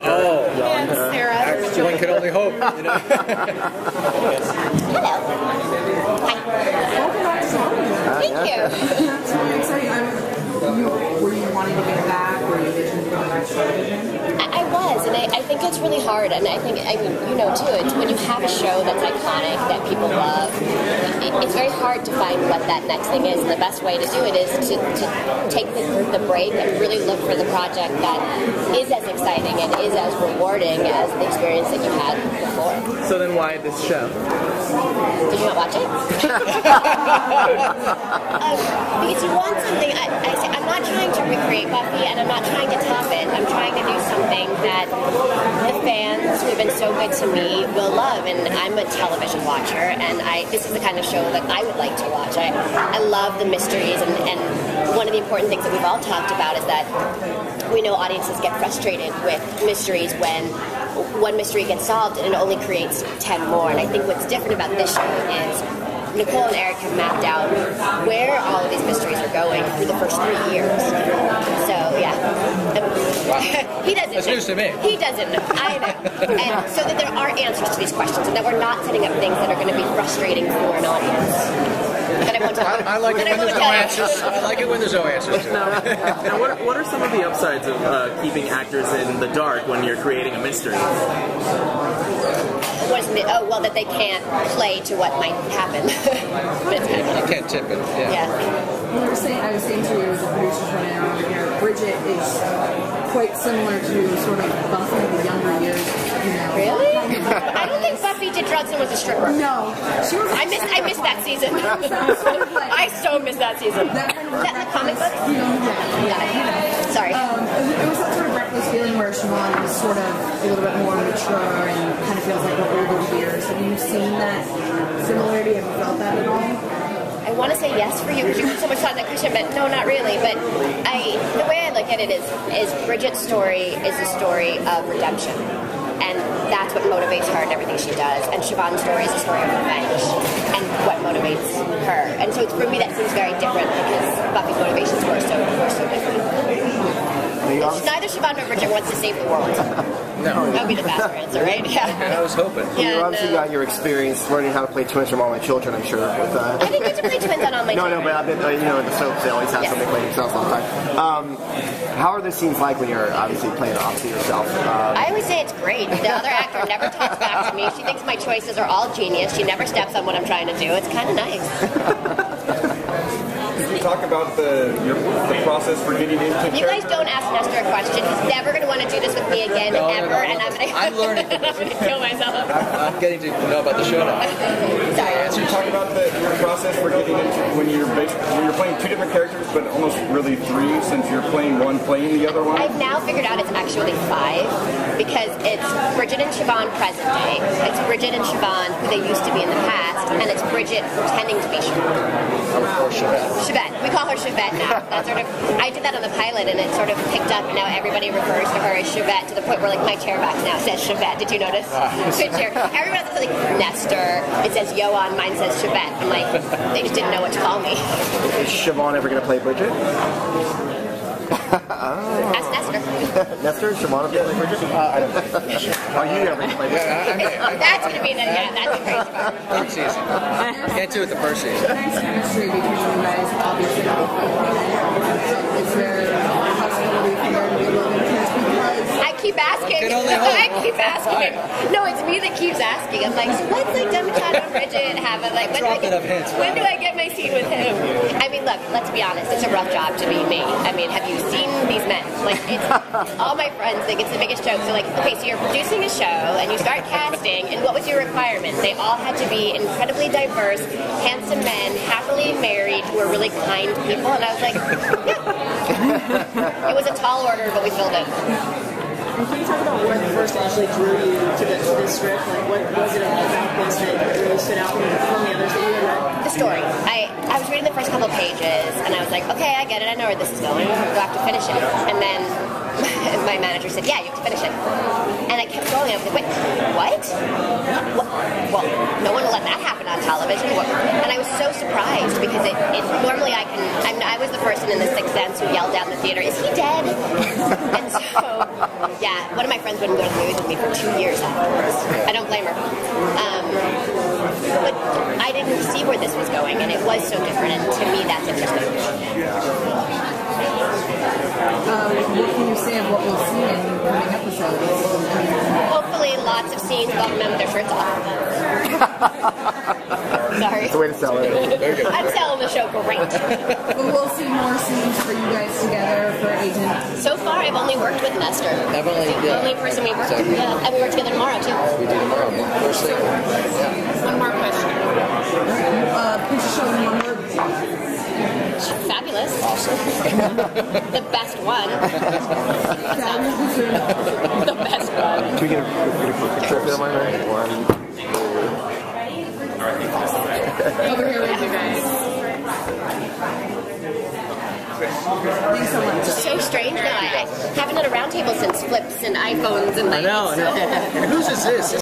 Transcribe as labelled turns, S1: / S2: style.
S1: Oh,
S2: and Sarah.
S1: one can only hope. You know?
S2: Hello. Hi.
S3: Welcome back to television.
S2: Thank you.
S3: That's really exciting. Were you wanting to get back? Were you itching to go back to television?
S2: I was, and I think it's really hard, and I mean, you know, too, it's when you have a show that's iconic, that people love, it's very hard to find what that next thing is, and the best way to do it is to take the break and really look for the project that is as exciting and is as rewarding as the experience that you had before.
S4: So then why this show?
S2: Did you not watch it? Because you want something, I'm not trying to recreate Buffy, and I'm not trying to top it. I'm trying to do something that the fans who have been so good to me will love, and I'm a television watcher, and this is the kind of show that I would like to watch. I love the mysteries, and one of the important things that we've all talked about is that we know audiences get frustrated with mysteries when one mystery gets solved and it only creates 10 more, and I think what's different about this show is Nicole and Eric have mapped out where all of these mysteries are going through the first 3 years. So, yeah.
S1: Wow.
S2: He doesn't
S1: That's news to me.
S2: He doesn't know. I know. And so that there are answers to these questions, and that we're not setting up things that are going to be frustrating for an audience.
S1: I like it when there's no answers. I like it when there's no answers.
S4: Now what are some of the upsides of keeping actors in the dark when you're creating a mystery?
S2: Oh, well, that they can't play to what might happen. But it's kind of
S1: You can't tip it. Yeah.
S3: I was saying to you, the producers running around here, Bridget is quite similar to sort of Buffy in the younger years. You know.
S2: Really? I don't think Buffy did drugs and was a stripper.
S3: No, she was.
S2: I missed that season. I so missed that season. Is that in the comic book?
S3: Yeah.
S2: Sorry.
S3: It was that sort of reckless feeling where Siobhan is sort of a little bit more mature and kind of feels like her older years. Have you seen that similarity? Have you felt that at all?
S2: I want to say yes for you because you put so much thought in that question, but no, not really. But the way I look at it is Bridget's story is a story of redemption. And that's what motivates her in everything she does. And Siobhan's story is a story of revenge and what motivates her. And so for me that seems very different because Buffy's motivations were so different. Neither Siobhan nor Bridget wants to save the world.
S1: No.
S2: That would be the faster answer, right? Yeah.
S1: I was hoping.
S2: Yeah,
S5: you obviously got your experience learning how to play twins from All My Children, I'm sure. With,
S2: I didn't get to play twins on All My Children.
S5: No, but I've been, the soaps, they always have somebody playing themselves all the time. How are the scenes like when you're obviously playing opposite yourself?
S2: I always say it's great. The other actor never talks back to me. She thinks my choices are all genius. She never steps on what I'm trying to do. It's kind of nice.
S6: Can you talk about the process for getting into
S2: You guys don't ask Nestor a question. He's never going to want to do this with me again, ever, and I'm
S1: learning.
S2: I'm going to kill myself.
S1: I'm getting to know about the show now.
S2: Sorry.
S6: So you talk about your process for getting into when you're playing two different characters, but almost really three, since you're playing the other one.
S2: I've now figured out it's actually 5 because it's Bridget and Siobhan present day. It's Bridget and Siobhan who they used to be in the past, and it's Bridget pretending to be Siobhan.
S1: Or
S2: Chevette. We call her Chevette now. That's sort of. I did that on the pilot, and it sort of picked up, and now everybody refers to her as Chevette to the point where, like, my chair box now says Chevette. Did you notice? Good chair. Everyone else says like Nestor. It says Yo on. Mine says Chevette. I'm like, they just didn't know what to call me.
S5: Is Siobhan ever going to play Bridget?
S2: Ask Nestor.
S5: Nestor? Siobhan ever going to play Bridget? I don't know. Are you ever going to play Bridget?
S2: That's going to be the that's the crazy part.
S1: Third season. Can't do it the first season.
S3: Nice chemistry between you guys, obviously. Is there a possibility for there to be a little bit of chemistry? Because
S2: I keep asking. I keep asking. No, it's me that keeps asking. I'm like, let's like Dumb Child and Bridget have a like. When do I get my scene with him? I mean, look, let's be honest. It's a rough job to be me. I mean, have you seen these men? Like, it's all my friends think it's the biggest joke. So like, okay, so you're producing a show and you start casting, and what was your requirement? They all had to be incredibly diverse, handsome men, happily married, who were really kind people. And I was like, yeah. It was a tall order, but we filled it.
S7: And can you talk about what first actually drew you to this script? Like, what was it about this that really stood out from the others that you had read?
S2: The story. I was reading the first couple of pages, and I was like, okay, I get it. I know where this is going. We'll have to finish it. And then my manager said, yeah, you have to finish it. And I kept going. I was like, wait, what? Well, no one will let that happen on television. And I was so surprised because it normally I was the person in The Sixth Sense who yelled down the theater, is he dead? And so, yeah, one of my friends wouldn't go to the movies with me for 2 years afterwards. I don't blame her. But I didn't see where this was going, and it was so different, and to me that's interesting.
S3: What can you say of what we'll see in coming episodes?
S2: Hopefully lots of scenes with all the men with their shirts off. Sorry.
S5: It's a way to sell it.
S2: I'm selling the show great.
S3: But we'll see more scenes for you guys together for Agent.
S2: So far, I've only worked with Nestor.
S1: I've only,
S2: The only person we worked with.
S1: Exactly.
S2: Yeah, and we work together tomorrow too.
S1: We do tomorrow. First thing. Yeah.
S7: One more question.
S3: Please show them one word.
S2: Fabulous.
S1: Awesome.
S2: The best one. The best one.
S5: Can we get a quick picture if you don't mind? One.
S7: Over here with you guys.
S3: Thanks so much.
S2: So strange. No, I haven't had a round table since flips and iPhones and like.
S1: I know. And whose is this?